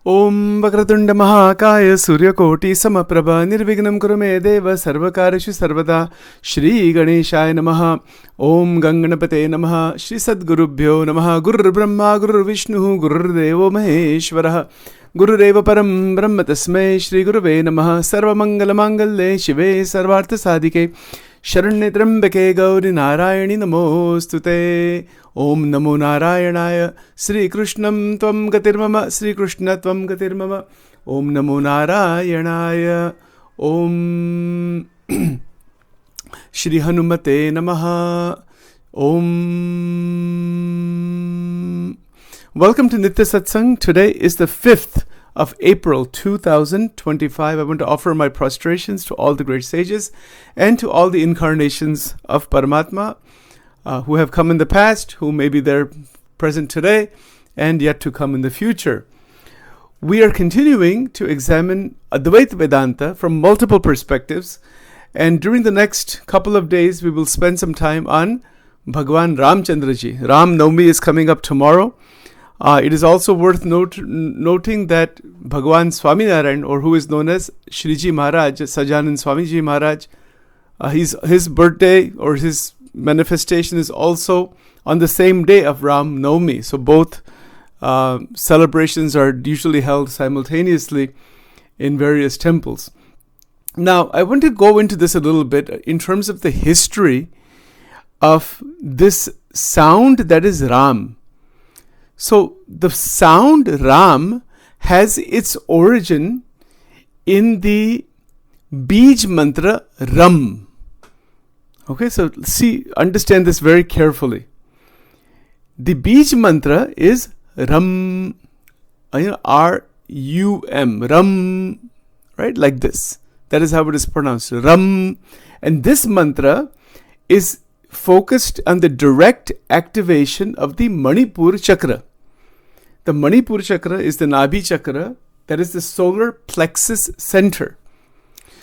Om Vakratunda Mahakaya Suryakoti Samaprabha Nirvignam Kurume Deva Sarvakarishu Sarvada Shri Ganeshaya Namaha Om Ganganapate Namaha Shri Sadgurubhyo Namaha Guru Brahma Guru Vishnu Guru Devo Maheshwaraha Guru Deva Param Brahma Tasmai Shri Guruve Namaha Sarva Mangala Mangalle Shive Sarvartha Sadike Sharanye Trambake Gauri Narayani Namostute Om Namo Narayanaya Sri Krishnam Tvam Gatirmama Sri Krishna Tvam Gatirmama Om Namo Narayanaya Om Shri Hanumate Namaha Om. Welcome to Nitya Satsang. Today is the 5th of April 2025. I want to offer my prostrations to all the great sages and to all the incarnations of Paramatma who have come in the past, who may be there present today, and yet to come in the future. We are continuing to examine Advaita Vedanta from multiple perspectives, and during the next couple of days we will spend some time on Bhagavan Ramchandraji. Ram Navami is coming up tomorrow. It is also worth noting that Bhagavan Swaminarayan, or who is known as Shriji Maharaj, Sajanand Swamiji Maharaj, his birthday or his manifestation is also on the same day of Ram Navami. So both celebrations are usually held simultaneously in various temples. Now, I want to go into this a little bit in terms of the history of this sound that is Ram. So the sound Ram has its origin in the Bij mantra Ram. Okay, so understand this very carefully. The Bij mantra is Ram, R-U-M, Ram, right, like this. That is how it is pronounced, Ram. And this mantra is focused on the direct activation of the Manipur chakra. The Manipur chakra is the Nabhi chakra, that is the solar plexus center.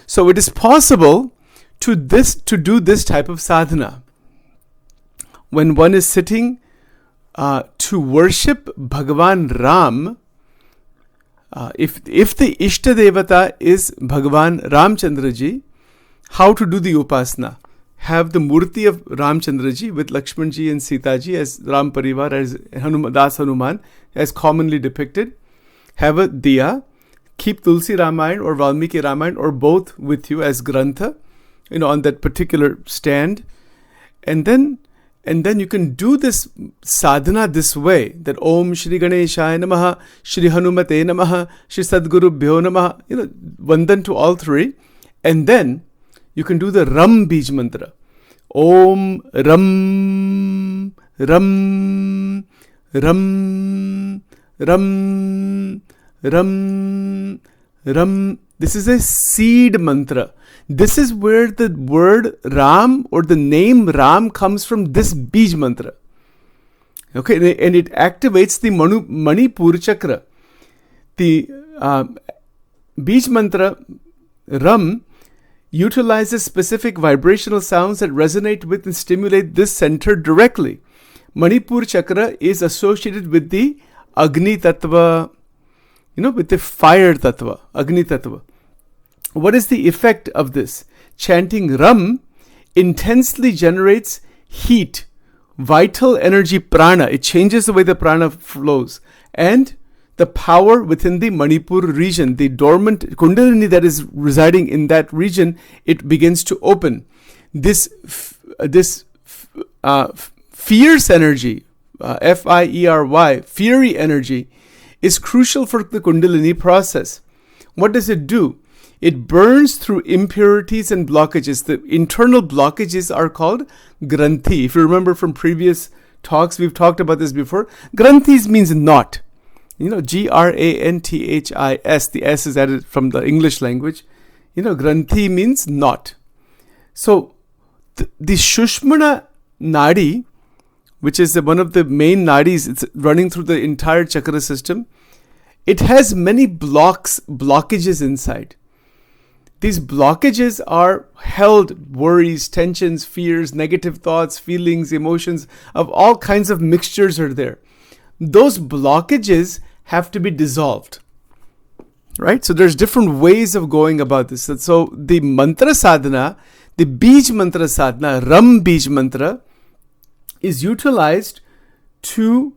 So it is possible to do this type of sadhana when one is sitting to worship Bhagavan Ram. If the Ishta Devata is Bhagavan Ramchandraji, how to do the upasana? Have the murti of Ramchandraji with Lakshmanji and Sitaji as Ram Parivar, as Das Hanuman, as commonly depicted. Have a diya. Keep Tulsi Ramayana or Valmiki Ramayana or both with you as Grantha, on that particular stand. And then you can do this sadhana this way, that Om Shri Ganeshaya Namaha, Shri Hanumate Namaha, Shri Sadgurubhyo Namaha, Vandan to all three. And then you can do the Ram Bij mantra. Om Ram Ram Ram Ram Ram Ram. This is a seed mantra. This is where the word Ram or the name Ram comes from, this Bij mantra. Okay, and it activates the Manipur chakra. The Bij mantra Ram utilizes specific vibrational sounds that resonate with and stimulate this center directly. Manipur chakra is associated with the Agni Tattva, with the fire Tattva, Agni Tattva. What is the effect of this? Chanting Ram intensely generates heat, vital energy, prana. It changes the way the prana flows. And the power within the Manipur region, the dormant Kundalini that is residing in that region, it begins to open. This fierce energy, F-I-E-R-Y, fiery energy, is crucial for the Kundalini process. What does it do? It burns through impurities and blockages. The internal blockages are called Granthi. If you remember from previous talks, we've talked about this before. Granthis means knot. Granthis. The S is added from the English language. Granthi means knot. So the Shushmana Nadi, which is one of the main nadis, it's running through the entire chakra system. It has many blockages inside. These blockages are held worries, tensions, fears, negative thoughts, feelings, emotions of all kinds of mixtures are there. Those blockages have to be dissolved. Right? So there's different ways of going about this. So the mantra sadhana, the Bij mantra sadhana, Ram Bij mantra, is utilized to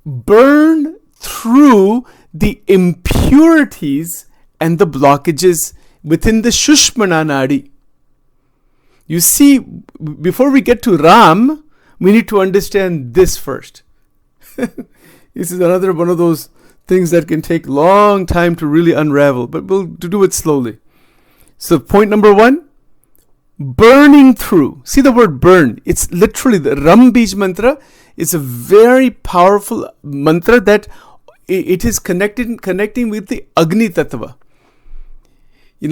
burn through the impurities and the blockages within the Shushmana Nadi. You see, before we get to Ram, we need to understand this first. This is another one of those things that can take long time to really unravel, but we'll do it slowly. So point number 1, burning through. See the word burn. It's literally the Ram Bij mantra. It's a very powerful mantra that it is connecting with the Agni Tattva.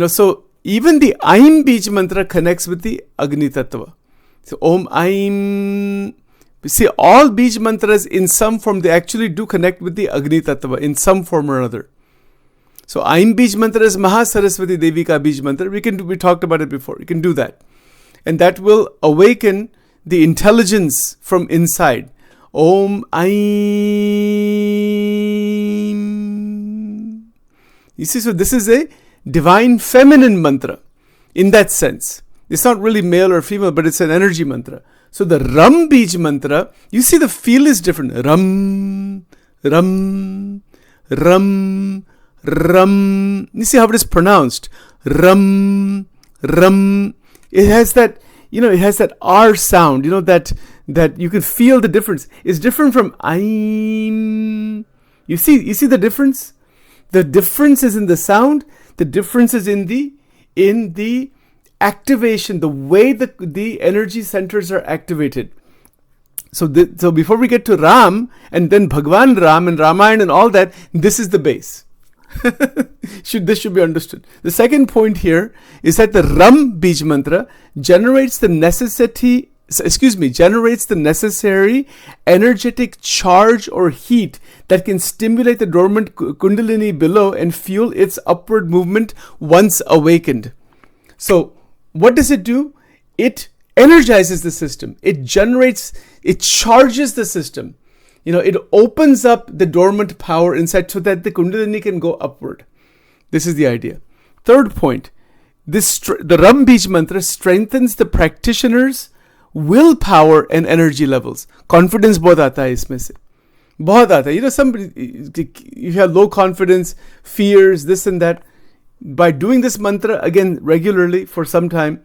So even the Aim Bij mantra connects with the Agni Tattva. So Om Aim. See, all Bij mantras in some form, they actually do connect with the Agni Tattva in some form or another. So Aim Bij mantra is Mahasaraswati Devi ka Bij mantra. We talked about it before. You can do that. And that will awaken the intelligence from inside. Om Aim. You see, so this is a divine feminine mantra in that sense. It's not really male or female, but it's an energy mantra. So the Ram Bij mantra, you see the feel is different. Ram, Ram, Ram, Ram. You see how it is pronounced. Ram, Ram. It has that, it has that R sound, that you can feel the difference. It's different from Aim. You see the difference? The difference is in the sound. The difference is in the activation, the way the energy centers are activated. So before we get to Ram and then Bhagavan Ram and Ramayana and all that, this is the base. This should be understood. The second point here is that the Ram Bij mantra generates the necessary energetic charge or heat that can stimulate the dormant Kundalini below and fuel its upward movement once awakened. So what does it do? It energizes the system. It charges the system. It opens up the dormant power inside so that the Kundalini can go upward. This is the idea. Third point, the Ram Bij mantra strengthens the practitioner's willpower and energy levels. Confidence bahut aata hai isme se. Bahut aata hai. Somebody, you have low confidence, fears, this and that. By doing this mantra again regularly for some time,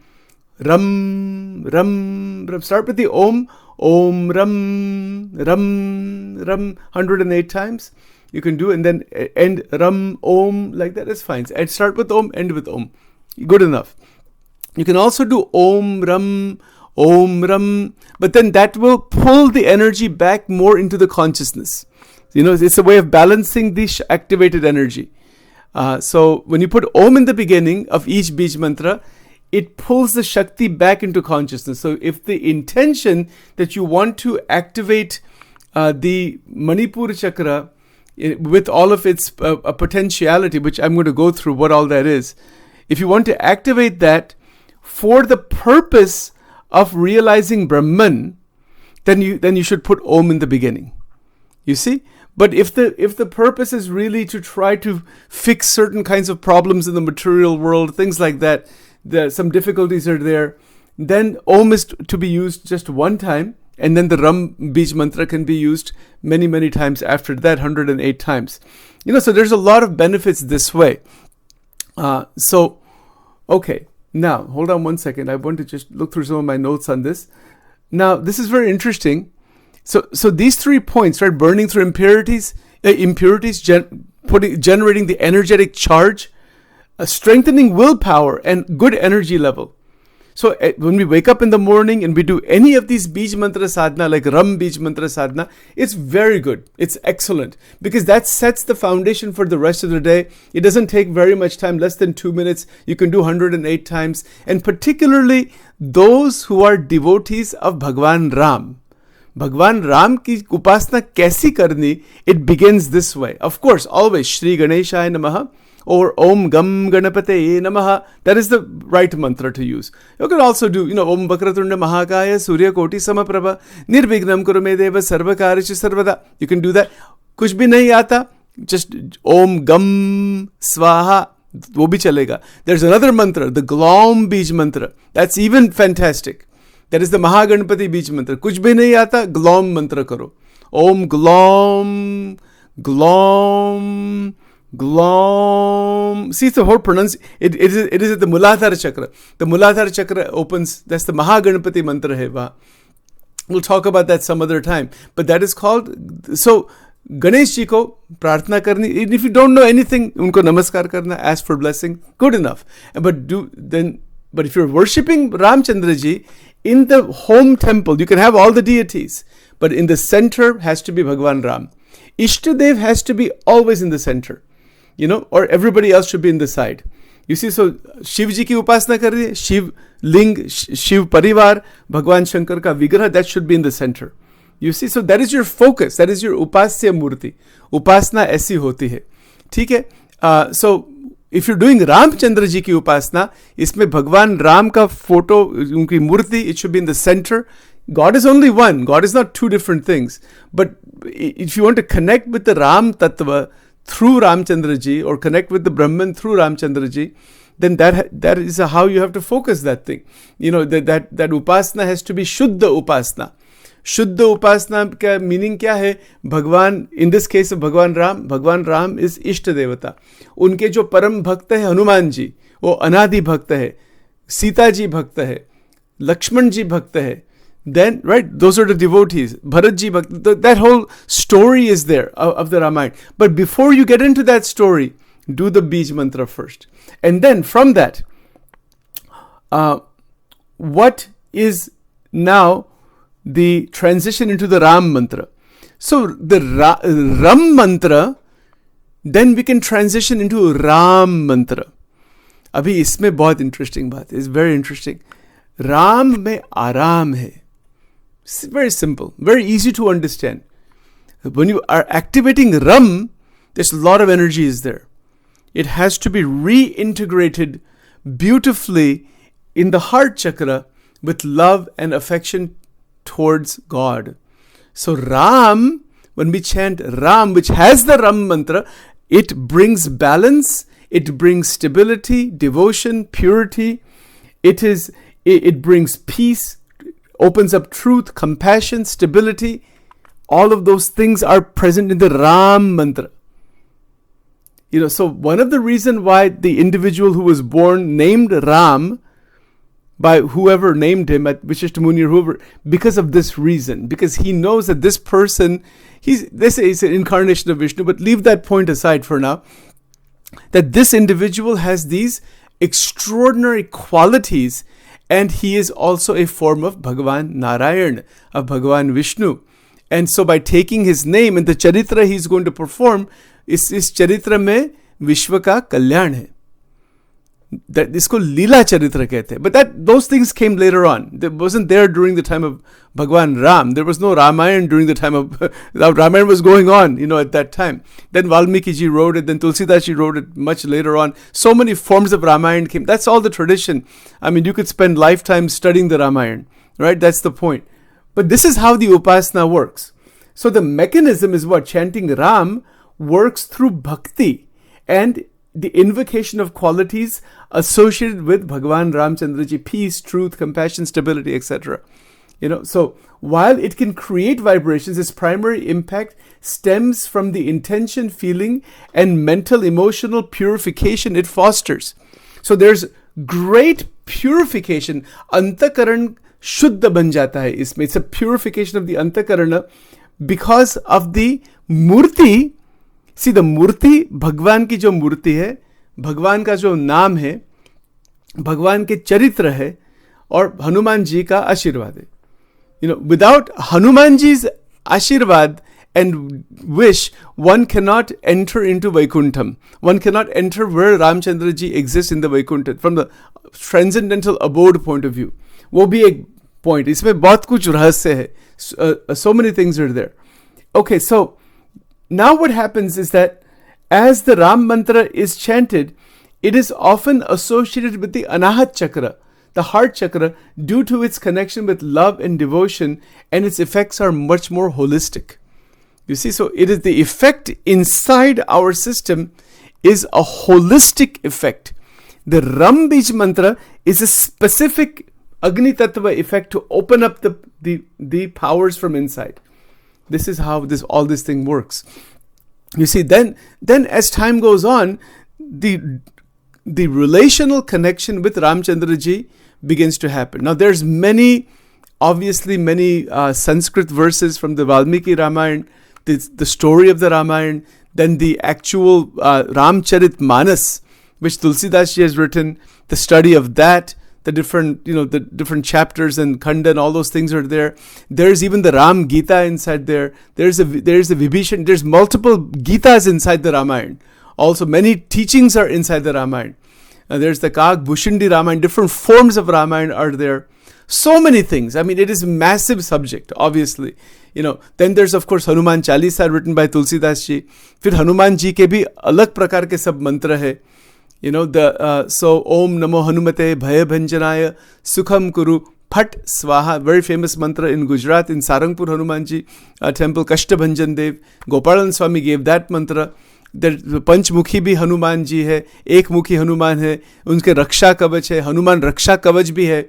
Ram, Ram, Ram. Start with the Om, Om, Ram, Ram, Ram, 108 times. You can do, and then end Ram, Om, like that is fine. And start with Om, end with Om. Good enough. You can also do Om, Ram, but then that will pull the energy back more into the consciousness. It's a way of balancing the activated energy. So when you put Om in the beginning of each Bij mantra, it pulls the Shakti back into consciousness. So if the intention that you want to activate the Manipura chakra with all of its potentiality, which I'm going to go through what all that is, if you want to activate that for the purpose of realizing Brahman, then you should put Om in the beginning. You see? But if the purpose is really to try to fix certain kinds of problems in the material world, things like that, some difficulties are there, then Om is to be used just one time, and then the Ram Bij mantra can be used many, many times after that, 108 times. So there's a lot of benefits this way. Okay. Now, hold on one second. I want to just look through some of my notes on this. Now, this is very interesting. So these 3 points, right? Burning through impurities, generating the energetic charge, strengthening willpower, and good energy level. So when we wake up in the morning and we do any of these Bij mantra sadhana, like Ram Bij mantra sadhana, it's very good. It's excellent because that sets the foundation for the rest of the day. It doesn't take very much time, less than 2 minutes. You can do 108 times. And particularly those who are devotees of Bhagavan Ram. Bhagavan Ram ki upasana kaisi karni, it begins this way. Of course, always Shri Ganeshaya Namaha or Om Gam Ganapate Namaha. That is the right mantra to use. You can also do, Om Vakratunda Mahakaya Surya Koti Samaprabha Nirvignam Kurumedeva Sarvakarish Sarvada. You can do that. Kuch bhi nahi aata, just Om Gam Swaha, वो भी चलेगा. There's another mantra, the Glom Bij mantra. That's even fantastic. That is the Mahaganpati Bij mantra. कुछ भी नहीं आता, Glom mantra करो. Om Glom, Glom, Glom. See, it's the whole pronunciation. It is at the Muladhara Chakra. The Muladhara Chakra opens, that's the Mahaganpati mantra hai wahan. We'll talk about that some other time. But that is called, so Ganesh ji ko prarthana karni. If you don't know anything, unko namaskar karna, ask for blessing, good enough. But if you're worshipping Ramchandra ji in the home temple, you can have all the deities, but in the center has to be Bhagavan Ram. Ishtadev has to be always in the center, or everybody else should be in the side. You see, so Shiv ji ki upasana kar rahi hai, Shiv Ling, Shiv Parivar, Bhagwan Shankar ka Vigraha, that should be in the center. You see, so that is your focus, that is your upasya murti. Upasana aisi hoti hai. ठीक है? So if you're doing Ramchandra ji ki upasana, इसमें Bhagwan Ram ka photo, उनकी मूर्ति, it should be in the center. God is only one. God is not two different things. But if you want to connect with the Ram Tattva through Ramchandra ji, or connect with the Brahman through Ramchandra ji, then that is how you have to focus that thing. That upasana has to be Shuddha upasana. Shuddha upasana ka meaning kya hai? Bhagwan, in this case of Bhagwan Ram is Ishta Devata. Unke jo param bhakta hai Hanuman ji, wo anadi bhakta hai. Sita ji bhakta hai. Lakshman ji bhakta hai. Then, right, those are the devotees. Bharat ji bhakta. That whole story is there of the Ramayana. But before you get into that story, do the Bij mantra first. And then from that, what is now the transition into the Ram mantra? So the Ram mantra, then we can transition into Ram mantra. Abhi isme bahut interesting baat. It's very interesting. Ram mein aram hai. It's very simple, very easy to understand. When you are activating Ram, there's a lot of energy is there. It has to be reintegrated beautifully in the heart chakra with love and affection towards God. So Ram, when we chant Ram, which has the Ram mantra, it brings balance, it brings stability, devotion, purity. It brings peace, opens up truth, compassion, stability. All of those things are present in the Ram mantra. So one of the reasons why the individual who was born named Ram by whoever named him at Vishishta Muni or whoever, because of this reason, because he knows that this person, they say he's an incarnation of Vishnu, but leave that point aside for now, that this individual has these extraordinary qualities, and he is also a form of Bhagavan Narayan, of Bhagavan Vishnu. And so by taking his name and the charitra he's going to perform, इस चरित्र में विश्व का कल्याण है. इसको लीला चरित्र कहते हैं. But those things came later on. That wasn't there during the time of Bhagwan Ram. There was no Ramayana during the time of Ramayana was going on, at that time. Then Valmiki ji wrote it. Then Tulsidas ji wrote it much later on. So many forms of Ramayana came. That's all the tradition. I mean, you could spend lifetime studying the Ramayana, right? That's the point. But this is how the upasana works. So the mechanism is what? Chanting Ram works through bhakti and the invocation of qualities associated with Bhagavan Ramchandra ji, peace, truth, compassion, stability, etc. So while it can create vibrations, its primary impact stems from the intention, feeling, and mental, emotional purification it fosters. So there's great purification. Antakaran shuddha ban jata hai isme. It's a purification of the antakarana because of the murti. See, the मूर्ति, भगवान की जो मूर्ति है, भगवान का जो नाम है, भगवान के चरित्र है, और हनुमान जी का आशीर्वाद है. Without Hanuman ji's आशीर्वाद and wish, one cannot enter into Vaikuntham. One cannot enter where Ramchandra ji exists in the Vaikuntha from the transcendental abode point of view. वो भी एक point. इसमें बहुत कुछ रहस्य है. So many things are there. Okay, so now what happens is that as the Ram mantra is chanted, it is often associated with the Anahat chakra, the heart chakra, due to its connection with love and devotion, and its effects are much more holistic. You see, so it is the effect inside our system is a holistic effect. The Ram Bij Mantra is a specific Agni Tattva effect to open up the powers from inside. This is how all this thing works. You see, then as time goes on, the relational connection with Ramchandra ji begins to happen. Now there's obviously many Sanskrit verses from the Valmiki Ramayana, the story of the Ramayana, then the actual Ramcharit Manas, which Tulsidas ji has written, the study of that, the different chapters and khanda and all those things are there. There's even the Ram Gita inside there. There's the Vibhishan. There's multiple Gitas inside the Ramayana. Also, many teachings are inside the Ramayana. There's the Kag Bhushandi Ramayana. Different forms of Ramayana are there. So many things. I mean, it is a massive subject, obviously. Then there's, of course, Hanuman Chalisa written by Tulsidas ji. Fir Hanuman ji ke bhi alag prakar ke sab mantra hai. So Om Namo Hanumate Bhaya Bhanjanaya Sukham Kuru Phat Swaha, very famous mantra in Gujarat, in Sarangpur Hanumanji temple, Kashta Bhanjan Dev. Gopalan Swami gave that mantra. There Panchmukhi bhi Hanuman ji hai, Ekmukhi Hanuman hai, unke Raksha Kavach hai, Hanuman Raksha Kavach bhi hai.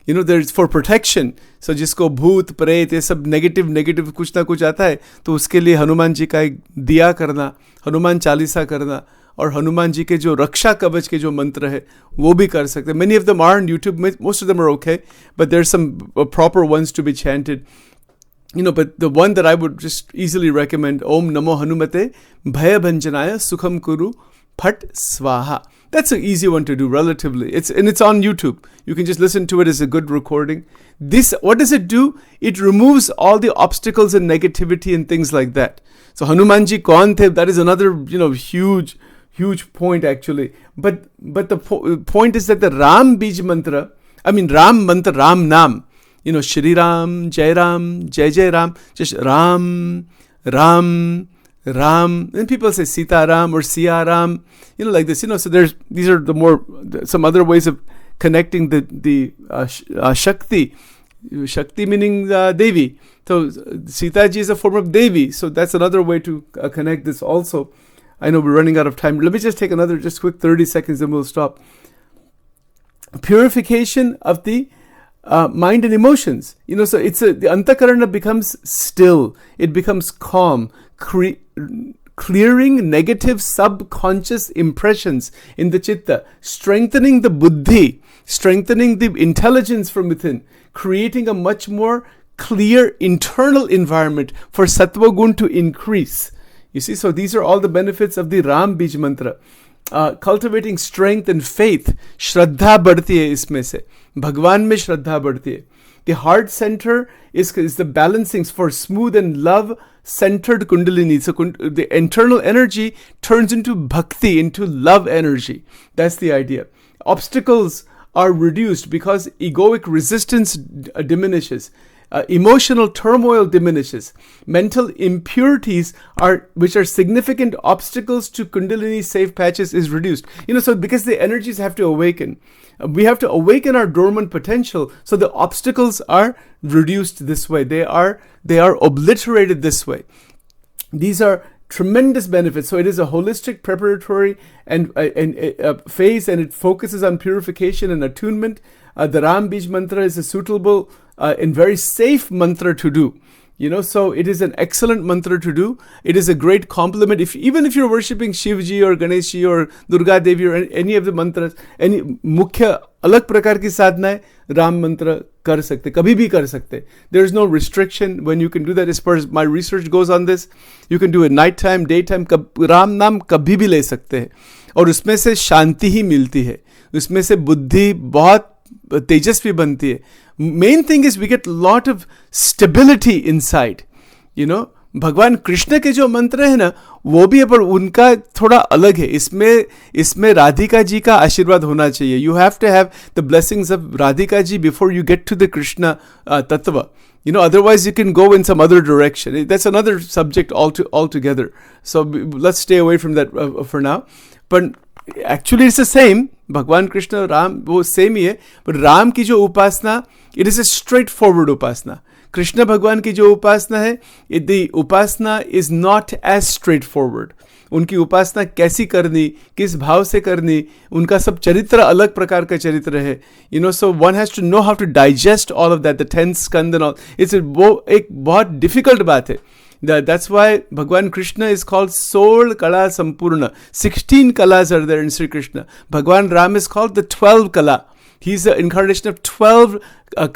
There's for protection. So जिसको भूत प्रेत ये सब negative कुछ ना कुछ आता है, तो उसके लिए हनुमान जी का एक दिया करना, हनुमान चालीसा करना, और हनुमान जी के जो रक्षा कवच के जो मंत्र है वो भी कर सकते हैं. Many of them are on YouTube. Most of them are okay, but there's some proper ones to be chanted. But the one that I would just easily recommend, Om Namo Hanumate Bhaya Bhanjanaya Sukham Kuru Phat Swaha. That's an easy one to do relatively. It's on YouTube. You can just listen to it as a good recording. What does it do? It removes all the obstacles and negativity and things like that. So Hanumanji kaun the? That is another huge point actually. But the point is that the Ram Bij Mantra, Ram Mantra, Ram Nam, Shri Ram, Jai Ram, Jai Jai Ram, just Ram. Then people say Sita Ram or Siya Ram, like this. So these are some other ways of connecting the Shakti. Shakti meaning Devi. So Sita ji is a form of Devi. So that's another way to connect this also. I know we're running out of time. Let me just take another quick 30 seconds and we'll stop. Purification of the mind and emotions. So the Antakarana becomes still. It becomes calm. Clearing negative subconscious impressions in the chitta, strengthening the buddhi, strengthening the intelligence from within, creating a much more clear internal environment for sattva gun to increase. You see, so these are all the benefits of the Ram Bij Mantra. Cultivating strength and faith, Shraddha बढ़ती है इसमें से, भगवान में श्रद्धा बढ़ती है. The heart center is the balancing for smooth and love-centered kundalini. So the internal energy turns into bhakti, into love energy. That's the idea. Obstacles are reduced because egoic resistance diminishes. Emotional turmoil diminishes. Mental impurities which are significant obstacles to kundalini safe patches is reduced. So because the energies have to awaken. We have to awaken our dormant potential, so the obstacles are reduced this way. They are obliterated this way. These are tremendous benefits. So it is a holistic preparatory and phase, and it focuses on purification and attunement. The Ram Bij Mantra is a suitable and very safe mantra to do. So it is an excellent mantra to do. It is a great complement. Even if you're worshipping Shivji or Ganeshji or Durga Devi or any of the mantras, any mukhya alag prakar ki sadhnaएं Ram mantra kar sakte, kabhi bhi kar sakte. There is no restriction when you can do that. As far as my research goes on this, you can do it nighttime, daytime. Ram naam kabhi bhi le sakte हैं, और उसमें से शांति ही मिलती है. उसमें से बुद्धि बहुत तेजस्वी बनती है. Main thing is we get a lot of stability inside. भगवान कृष्ण के जो मंत्र है ना, वो भी है, पर उनका थोड़ा अलग है. इसमें राधिका जी का आशीर्वाद होना चाहिए. You have to have the blessings of Radhika ji before you get to the Krishna tattva. Otherwise you can go in some other direction. That's another subject altogether. So let's stay away from that for now. But actually it's the same. भगवान कृष्ण राम वो same ही है, but Ram की जो उपासना, it is a straightforward upasana. Krishna भगवान की जो उपासना है, the upasana is not as straightforward. उनकी उपासना कैसी करनी, किस भाव से करनी, उनका सब चरित्र अलग प्रकार का चरित्र है. So one has to know how to digest all of that, the 10 Skanda and all. वो एक बहुत डिफिकल्ट बात है. That's why Bhagavan Krishna is called Sol Kala Sampurna. 16 kalas are there in Sri Krishna. Bhagavan Ram is called the 12 Kala. He's the incarnation of 12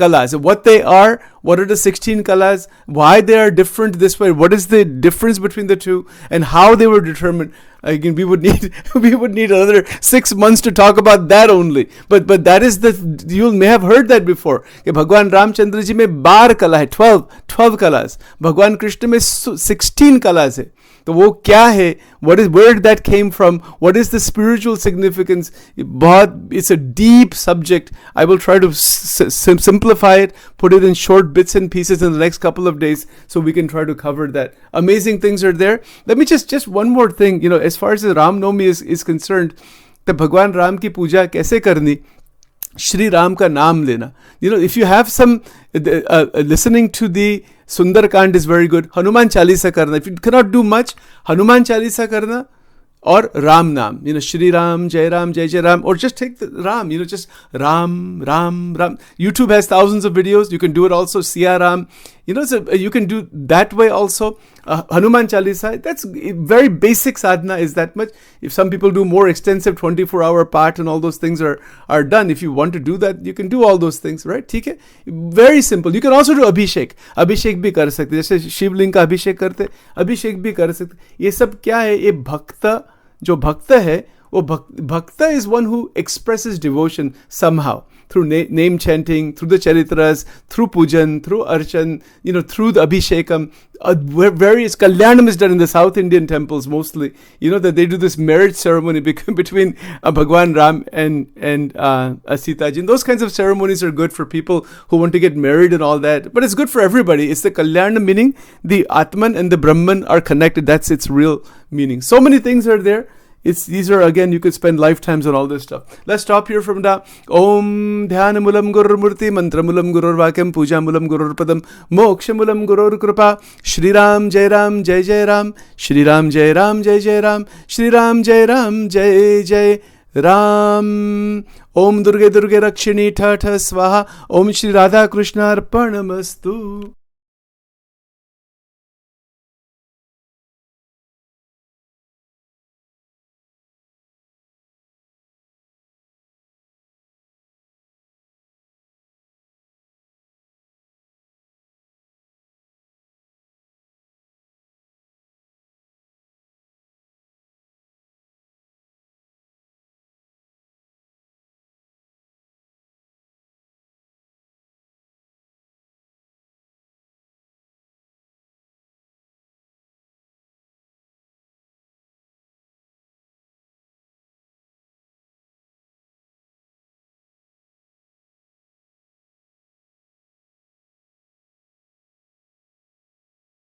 kalas. What they are, what are the 16 kalas, why they are different this way, what is the difference between the two, and how they were determined. Again, we would need another 6 months to talk about that only. But that is you may have heard that before. कि भगवान रामचंद्र जी में 12 कला है, 12 class. भगवान कृष्ण में 16 class है. तो वो क्या है, where did that came from, what is the spiritual significance? It's a deep subject. I will try to simplify it, put it in short bits and pieces in the next couple of days, so we can try to cover that. Amazing things are there. Let me just one more thing, as far as the Ram Navami is concerned, the Bhagwan Ram ki puja kaise karni? Shri Ram ka naam lena. If you have some listening to the Sundar Kand is very good. Hanuman Chalisa karna. If you cannot do much, Hanuman Chalisa karna or Ram Naam. Shri Ram, Jai Ram, Jai Jai Ram. Or just take the Ram, just Ram, Ram, Ram. YouTube has thousands of videos. You can do it also. Siya Ram. So you can do that way also. Hanuman Chalisa, that's very basic sadhana is that much. If some people do more extensive 24-hour part and all those things are done, if you want to do that, you can do all those things, right? ठीक है? Very simple. You can also do Abhishek. Abhishek भी कर सकते, जैसे शिवलिंग का अभिषेक करते, अभिषेक भी कर सकते. ये सब क्या है? ये भक्त, जो भक्त है, वो भक्त is one who expresses devotion somehow. Through name chanting, through the charitras, through pujan, through archan, through the abhishekam. Various kalyanam is done in the South Indian temples mostly. That they do this marriage ceremony between Bhagwan Ram and Sita ji. And those kinds of ceremonies are good for people who want to get married and all that. But it's good for everybody. It's the kalyanam, meaning the Atman and the Brahman are connected. That's its real meaning. So many things are there. These are, again, you could spend lifetimes on all this stuff. Let's stop here from now. Om Dhyana Mulam Gurur Murti, Mantra Mulam Gurur Vakyam, Puja Mulam Gurur Padam, Moksha Mulam Gurur Kripa, Shri Ram Jai Ram Jai Jai Ram, Shri Ram Jai Ram Jai Jai Ram, Shri Ram Jai Ram Jai Jai Ram. Om Durge Durge Rakshini Tha Tha Swaha, Om Shri Radha Krishna Arpanamastu.